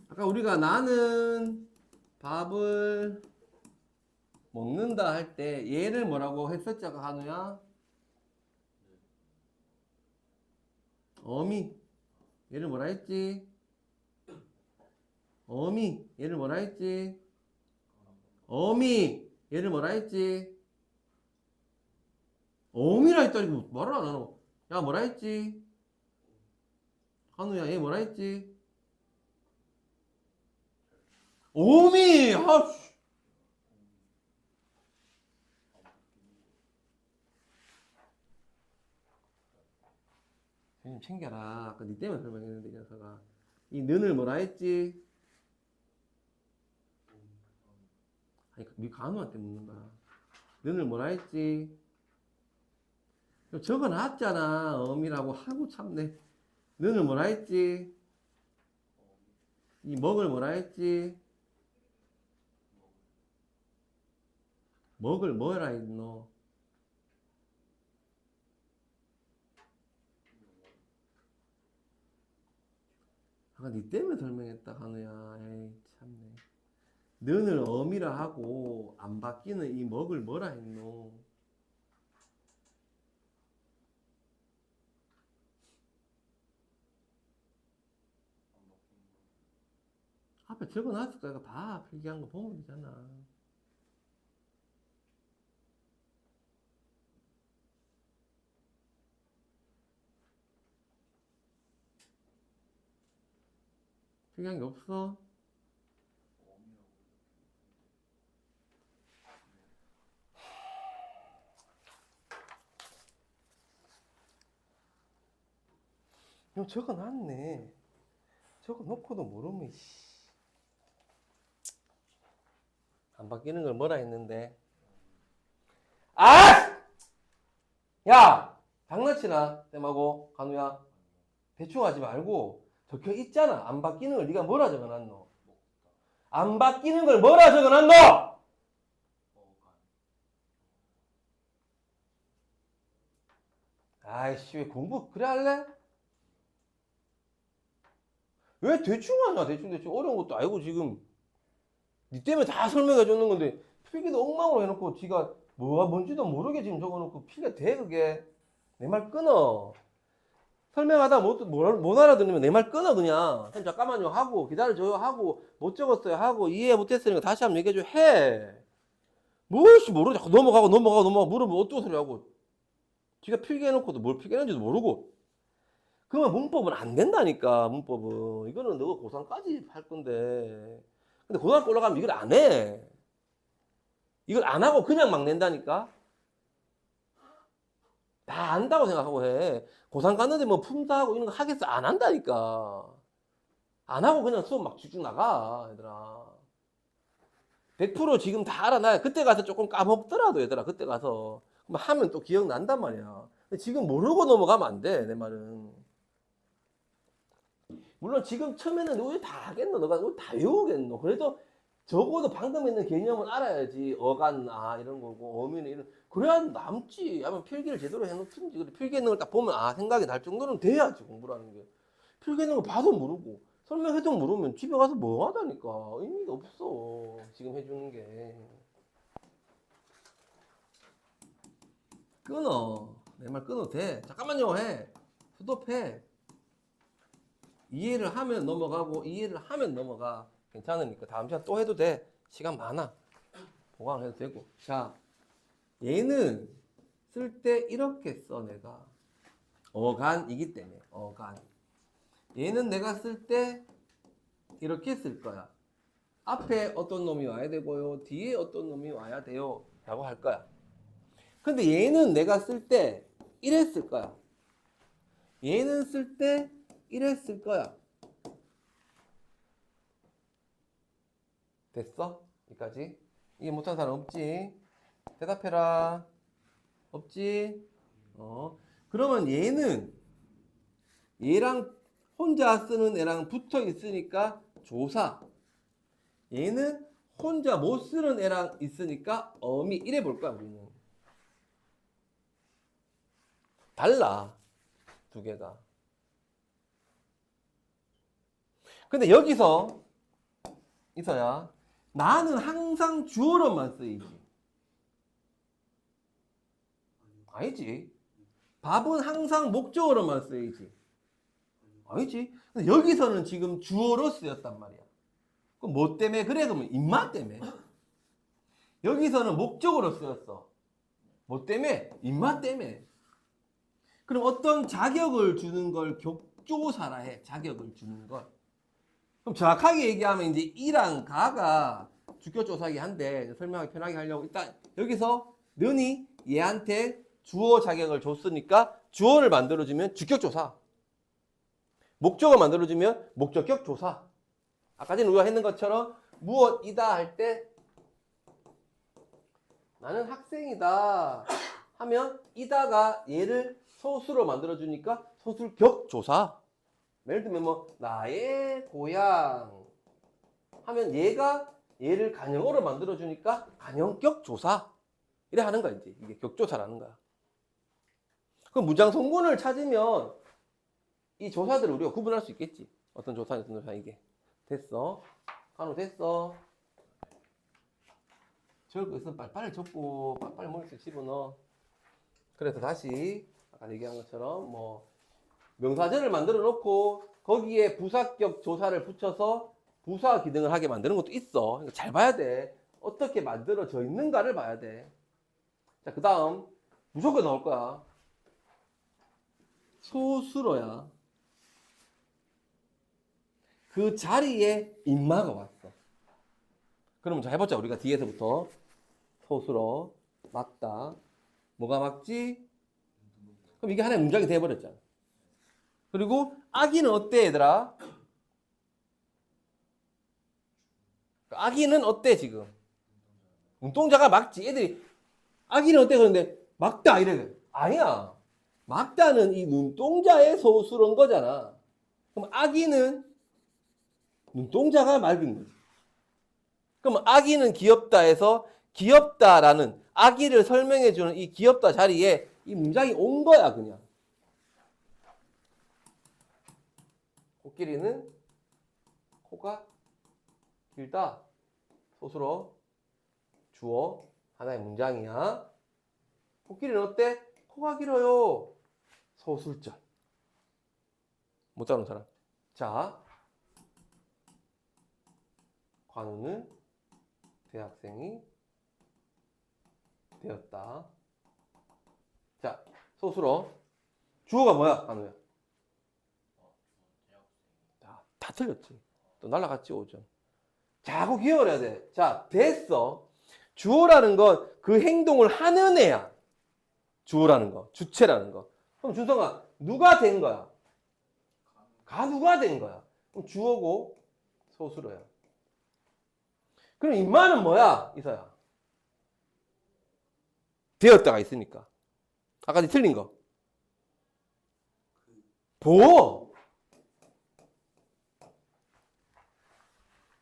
아까 우리가 나는 밥을 먹는다 할 때 얘를 뭐라고 했었지 아까 한우야? 어미. 얘를 뭐라 했지? 어미. 얘를 뭐라 했지? 어미. 얘를 뭐라 했지? 어미라 했다니까 말을 안 하노. 야 뭐라 했지? 한우야 얘 뭐라 했지? 어미. 아, 선생님 챙겨라. 아까 니 때문에 설명했는데 이 녀석아. 이 는을 뭐라 했지? 아니 니 간우한테 묻는 거야. 는을 뭐라 했지? 적어놨잖아. 어미라고 하고 참네. 는을 뭐라 했지? 이 먹을 뭐라 했지? 먹을 뭐라 했노? 아까 니 때문에 설명했다 한우야. 에이 참네. 는을 어미라 하고 안 바뀌는 이 먹을 뭐라 했노? 앞에 적어놨을 거야. 봐. 필기한 거 보면 되잖아. 필기한 게 없어? 형 적어놨네. 적어놓고도 모르면 안 바뀌는 걸 뭐라 했는데? 아! 야! 장난치나? 쌤하고 간우야. 대충 하지 말고 적혀 있잖아. 안 바뀌는 걸 네가 뭐라 적어놨노? 안 바뀌는 걸 뭐라 적어놨노? 아이씨 왜 공부 그래 할래? 왜 대충 하냐? 대충 어려운 것도 아니고 지금 니 때문에 다 설명해 줬는 건데 필기도 엉망으로 해놓고 지가 뭐가 뭔지도 모르게 지금 적어놓고 필기가 돼 그게? 내 말 끊어. 설명하다 못 알아듣으면 내 말 끊어 그냥. 선생님 잠깐만요 하고 기다려줘요 하고 못 적었어요 하고 이해 못했으니까 다시 한번 얘기해줘 해. 무엇이 모르고 자꾸 넘어가고 물으면 어떤 소리 하고 지가 필기해놓고도 뭘 필기했는지도 모르고. 그러면 문법은 안 된다니까. 문법은 이거는 너가 고3까지 할 건데 근데 고등학교 올라가면 이걸 안 해. 이걸 안 하고 그냥 막 낸다니까. 다 안다고 생각하고 해. 고3 갔는데 뭐 품사하고 이런 거 하겠어? 안 한다니까. 안 하고 그냥 수업 막 쭉쭉 나가 얘들아. 100% 지금 다 알아놔. 그때 가서 조금 까먹더라도 얘들아 그때 가서 그럼 하면 또 기억난단 말이야. 근데 지금 모르고 넘어가면 안 돼. 내 말은. 물론 지금 처음에는 너 다 하겠노? 너가 다 외우겠노? 그래도 적어도 방금 있는 개념은 알아야지. 어간 이런 거고 어미는 이런 그래야 남지. 아니면 필기를 제대로 해놓든지. 그래 필기했는 걸 딱 보면 생각이 날 정도는 돼야지 공부라는 게. 필기했는 거 봐도 모르고 설명해도 모르면 집에 가서 뭐 하다니까. 의미가 없어 지금 해주는 게. 끊어. 내 말 끊어도 돼. 잠깐만요 해. 스톱해. 이해를 하면 넘어가고 이해를 하면 넘어가. 괜찮으니까 다음 시간 또 해도 돼. 시간 많아. 보강해도 되고. 자, 얘는 쓸 때 이렇게 써 내가. 어간이기 때문에 어간. 얘는 내가 쓸 때 이렇게 쓸 거야. 앞에 어떤 놈이 와야 되고요. 뒤에 어떤 놈이 와야 돼요. 라고 할 거야. 근데 얘는 내가 쓸 때 이래 쓸 거야. 얘는 쓸 때 이래 쓸 거야. 됐어? 여기까지? 이게 못한 사람 없지? 대답해라. 없지? 그러면 얘는 얘랑 혼자 쓰는 애랑 붙어 있으니까 조사. 얘는 혼자 못 쓰는 애랑 있으니까 어미. 이래 볼 거야, 우리는. 달라. 두 개가. 근데 여기서 이서야 나는 항상 주어로만 쓰이지. 아니지. 밥은 항상 목적어로만 쓰이지. 아니지. 근데 여기서는 지금 주어로 쓰였단 말이야. 그럼 뭐 때문에 그래? 그러면 입맛 때문에. 여기서는 목적어로 쓰였어. 뭐 때문에? 입맛 때문에. 그럼 어떤 자격을 주는 걸 격조사라 해. 자격을 주는 걸. 그럼 정확하게 얘기하면 이제 이랑 가가 주격조사기 한데 설명하기 편하게 하려고 일단 여기서 너니 얘한테 주어 자격을 줬으니까 주어를 만들어주면 주격조사. 목적을 만들어주면 목적격 조사. 아까 전에 우리가 했는 것처럼 무엇이다 할 때 나는 학생이다 하면 이다가 얘를 소수로 만들어주니까 소술격 조사. 예를 들면 뭐 나의 고향 하면 얘가 얘를 간형어로 만들어주니까 간형격 조사. 이래 하는 거야 이제. 이게 격조사라는 거야. 그럼 문장 성분을 찾으면 이 조사들을 우리가 구분할 수 있겠지. 어떤 조사, 어떤 조사, 이게. 됐어. 간호 됐어. 적을 거 있으면 빨리빨리 적고, 빨리빨리 머릿속에 집어넣어. 그래서 다시, 아까 얘기한 것처럼, 뭐, 명사절을 만들어 놓고, 거기에 부사격 조사를 붙여서 부사 기능을 하게 만드는 것도 있어. 그러니까 잘 봐야 돼. 어떻게 만들어져 있는가를 봐야 돼. 자, 그 다음, 무조건 나올 거야. 소수로야. 그 자리에 인마가 왔어. 그러면 자 해보자. 우리가 뒤에서부터 소수로 맞다. 뭐가 맞지? 그럼 이게 하나의 문장이 돼버렸잖아. 그리고 아기는 어때 얘들아? 아기는 어때 지금? 눈동자가 맞지. 애들이 아기는 어때 그런데 막다 이래. 아니야. 막다는 이 눈동자의 소수로인 거잖아. 그럼 아기는 눈동자가 맑은 거지. 그럼 아기는 귀엽다에서 귀엽다라는 아기를 설명해주는 이 귀엽다 자리에 이 문장이 온 거야 그냥. 코끼리는 코가 길다. 소수로 주어 하나의 문장이야. 코끼리는 어때? 코가 길어요. 소술절. 못 잡는 사람. 자, 관우는 대학생이 되었다. 자, 소수로 주어가 뭐야, 관우야? 다 틀렸지. 또 날라갔지, 5점. 자꾸 기억을 해야 돼. 자, 됐어. 주어라는 건 그 행동을 하는 애야. 주어라는 거, 주체라는 거. 그럼 준성아, 누가 된 거야? 가누가 된 거야. 그럼 주어고 소수로야. 그럼 인마는 뭐야, 이서야? 되었다가 있으니까. 아까 틀린 거. 보어.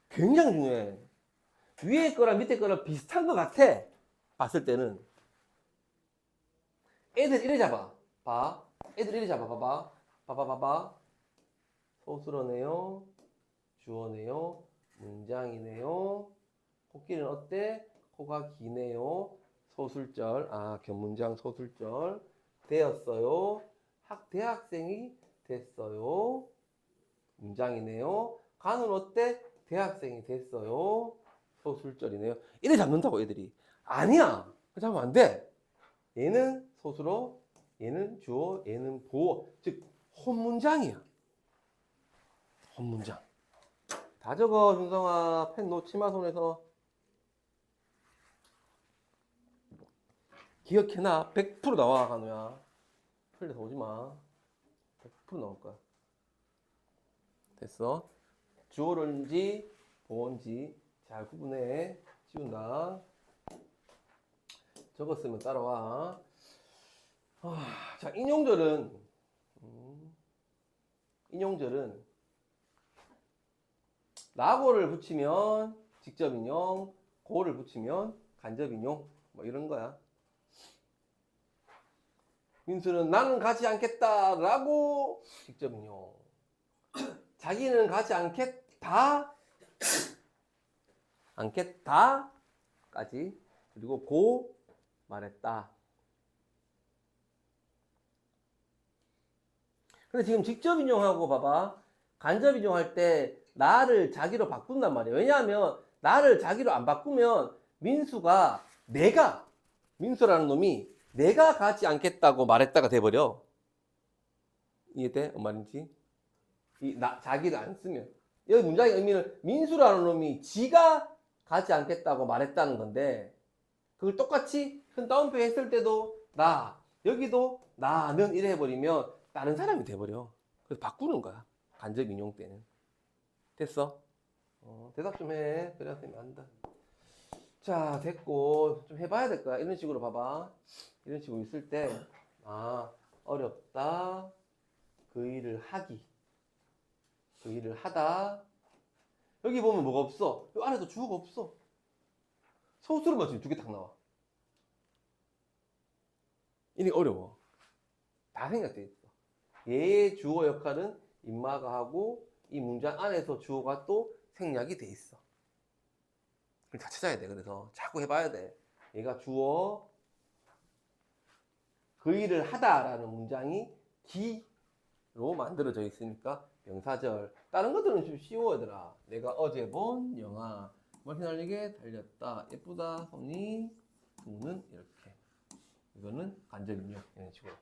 굉장히 중요해. 위에 거랑 밑에 거랑 비슷한 것 같아. 봤을 때는. 애들 이래 잡아. 봐. 애들 이래 잡아. 봐봐. 봐봐. 소수로네요. 주어네요. 문장이네요. 코끼리는 어때? 코가 기네요. 소술절. 아, 견문장 소술절. 되었어요. 대학생이 됐어요. 문장이네요. 간은 어때? 대학생이 됐어요. 소술절이네요. 이래 잡는다고 애들이. 아니야. 잡으면 안 돼. 얘는 소수로, 얘는 주어, 얘는 보어. 즉 혼문장이야. 혼문장. 다 적어, 준성아. 펜 놓지 마, 손에서. 기억해놔. 100% 나와, 간우야. 틀려서 오지 마. 100% 나올 거야. 됐어. 주어인지 보어인지 잘 구분해. 지운다. 적었으면 따라와. 자, 인용절은 라고를 붙이면 직접 인용, 고를 붙이면 간접 인용, 뭐 이런 거야. 민수는 나는 가지 않겠다 라고 직접 인용. 자기는 가지 않겠다까지. 그리고 고 말했다. 근데 지금 직접 인용하고 봐봐. 간접 인용할 때 나를 자기로 바꾼단 말이에요. 왜냐하면 나를 자기로 안 바꾸면 민수라는 놈이 내가 가지 않겠다고 말했다가 돼버려. 이해돼? 뭔 말인지? 자기를 안 쓰면. 여기 문장의 의미는 민수라는 놈이 지가 가지 않겠다고 말했다는 건데, 그걸 똑같이 큰 따옴표 했을 때도 여기도 나는 이래 해버리면 다른 사람이 돼버려. 그래서 바꾸는 거야. 간접 인용 때는. 됐어? 대답 좀 해. 그래야 쌤이 안다. 자, 됐고. 좀 해봐야 될 거야. 이런 식으로 봐봐. 이런 식으로 있을 때, 어렵다. 그 일을 하기. 그 일을 하다. 여기 보면 뭐가 없어? 여기 안에도 주어가 없어. 소수로만 지금 2개 딱 나와. 이게 어려워. 다 생각돼 있어. 얘의 주어 역할은 인마가 하고 이 문장 안에서 주어가 또 생략이 돼 있어. 그걸 다 찾아야 돼. 그래서 자꾸 해봐야 돼. 얘가 주어 그 일을 하다라는 문장이 기로 만들어져 있으니까 명사절. 다른 것들은 좀 쉬워 얘들아. 내가 어제 본 영화 머리 날리게 달렸다. 예쁘다. 손이 두는 이렇게. 이거는 간접 인용 이런 식으로.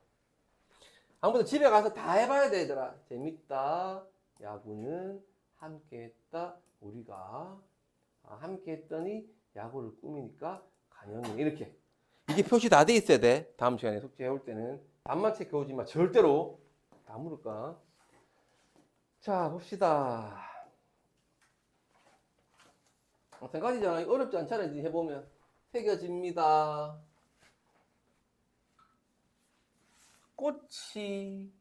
아무튼 집에 가서 다 해봐야 돼 얘들아. 재밌다. 야구는 함께했다. 우리가 함께했더니 야구를 꾸미니까 간영이 이렇게. 이게 표시 다 돼 있어야 돼. 다음 시간에 숙제 해올 때는 답만 체크해오지 마. 절대로 다 물을까. 자, 봅시다. 마찬가지잖아. 어렵지 않잖아. 이제 해보면 새겨집니다. 꽃이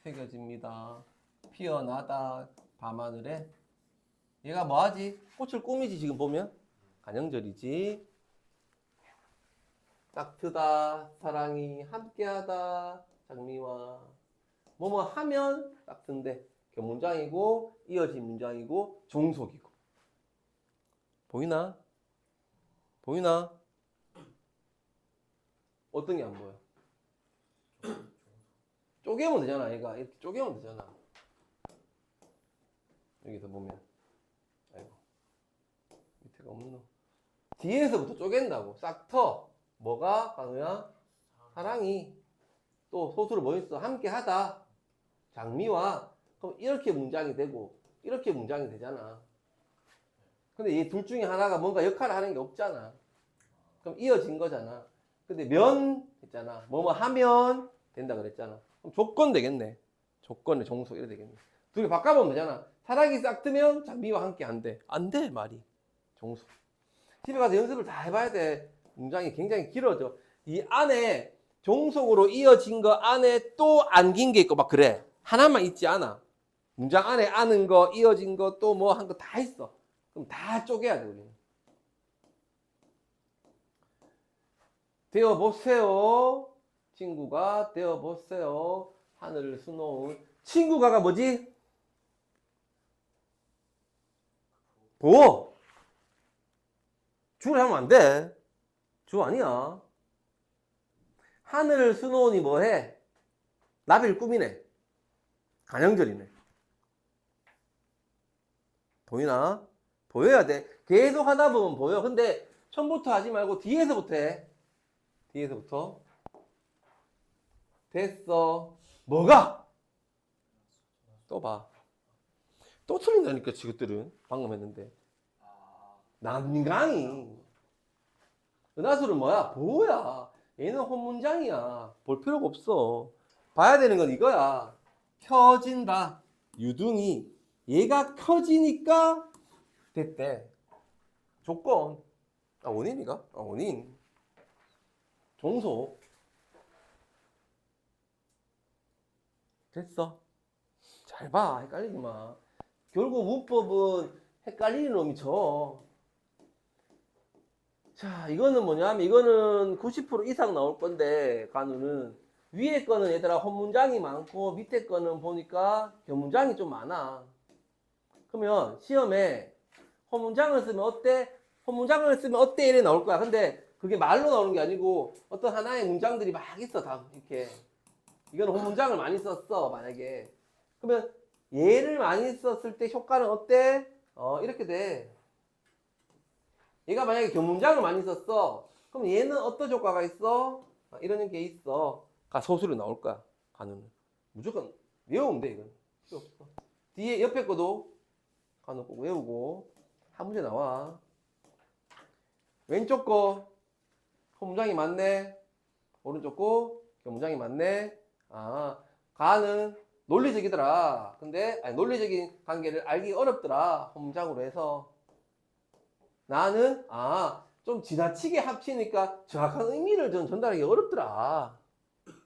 새겨집니다. 피어나다. 밤하늘에. 얘가 뭐하지? 꽃을 꾸미지. 지금 보면 간영절이지. 깍트다. 사랑이 함께하다. 장미와 뭐뭐 하면 깍트인데 문장이고 이어진 문장이고 종속이고. 보이나? 어떤 게 안 보여? 쪼개면 되잖아. 얘가 이렇게 쪼개면 되잖아. 여기서 보면 아이고 밑에가 없노. 뒤에서부터 쪼갠다고. 싹터. 뭐가 간우야? 사랑이. 또 소수로 뭐 있어? 함께하다. 장미와. 그럼 이렇게 문장이 되고 이렇게 문장이 되잖아. 근데 이 둘 중에 하나가 뭔가 역할을 하는 게 없잖아. 그럼 이어진 거잖아. 근데 면 있잖아. 뭐뭐 하면 된다 그랬잖아. 그럼 조건 되겠네. 조건의 종속 이래 되겠네. 두 개 바꿔보면 되잖아. 사랑이 싹 트면 장미와 함께 안 돼. 안 돼 말이. 종속. 집에 가서 연습을 다 해봐야 돼. 문장이 굉장히 길어져. 이 안에 종속으로 이어진 거 안에 또 안긴 게 있고 막 그래. 하나만 있지 않아. 문장 안에 아는 거, 이어진 거, 또 뭐 한 거 다 있어. 그럼 다 쪼개야 돼, 우리는. 되어보세요. 친구가 되어보세요. 하늘을 수놓은 친구가가 뭐지? 보어. 주를 하면 안 돼. 주 아니야. 하늘을 수놓으니 뭐해? 나비를 꾸미네. 간영절이네. 보이나? 보여야 돼. 계속 하다 보면 보여. 근데 처음부터 하지 말고 뒤에서부터 해. 뒤에서부터. 됐어. 뭐가? 또 봐. 또 틀린다니까 지것들은 방금 했는데. 아, 난강이. 은하수는 뭐야? 보호야. 얘는 혼문장이야. 볼 필요가 없어. 봐야 되는 건 이거야. 켜진다. 유등이. 얘가 켜지니까 됐대. 조건. 아, 원인이가? 아, 원인. 종속. 됐어. 잘 봐. 헷갈리지 마. 결국 문법은 헷갈리는 놈이 져. 자, 이거는 뭐냐면, 이거는 90% 이상 나올 건데, 간우는. 위에 거는 얘들아, 혼문장이 많고, 밑에 거는 보니까 견문장이 좀 많아. 그러면 시험에 혼문장을 쓰면 어때? 혼문장을 쓰면 어때? 이래 나올 거야. 근데 그게 말로 나오는 게 아니고, 어떤 하나의 문장들이 막 있어, 다. 이렇게. 이거는 혼문장을 많이 썼어, 만약에. 그러면 얘를 많이 썼을 때 효과는 어때? 이렇게 돼. 얘가 만약에 견문장을 많이 썼어. 그럼 얘는 어떤 효과가 있어? 이런 게 있어. 가 소수로 나올 거야. 간우는. 무조건 외우면 돼, 이건. 필요 없어. 뒤에 옆에 거도 간우 꼭 외우고. 한 문제 나와. 왼쪽 거 혼문장이 많네. 오른쪽 거 견문장이 많네. 아, 가는 논리적이더라. 근데 아니, 논리적인 관계를 알기 어렵더라. 혼문장으로 해서. 나는 좀 지나치게 합치니까 정확한 의미를 좀 전달하기 어렵더라.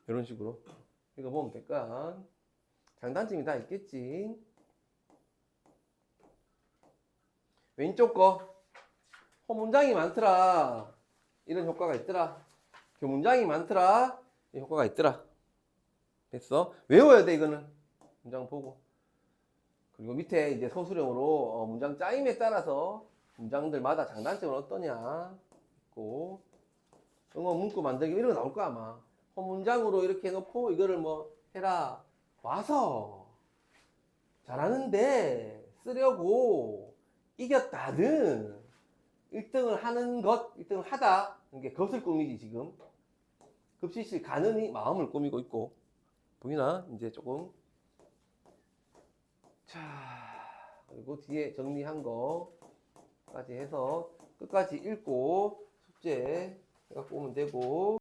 이런 식으로 이거 보면 될 거야. 장단점이 다 있겠지. 왼쪽 거 호문장이 많더라. 이런 효과가 있더라. 교문장이 많더라. 이 효과가 있더라. 됐어? 외워야 돼 이거는. 문장 보고. 그리고 밑에 이제 서술형으로 문장 짜임에 따라서 문장들마다 장단점은 어떠냐 있고, 응원 문구 만들기 이런 거 나올 거야 아마. 문장으로 이렇게 해놓고 이거를 뭐 해라. 와서 잘하는데 쓰려고 이겼다는 1등을 하는 것, 1등을 하다. 이게 것을 꾸미지 지금. 급시실 가느니 마음을 꾸미고 있고. 보이나? 이제 조금. 자, 그리고 뒤에 정리한 거까지 해서 끝까지 읽고 숙제 해갖고 오면 되고.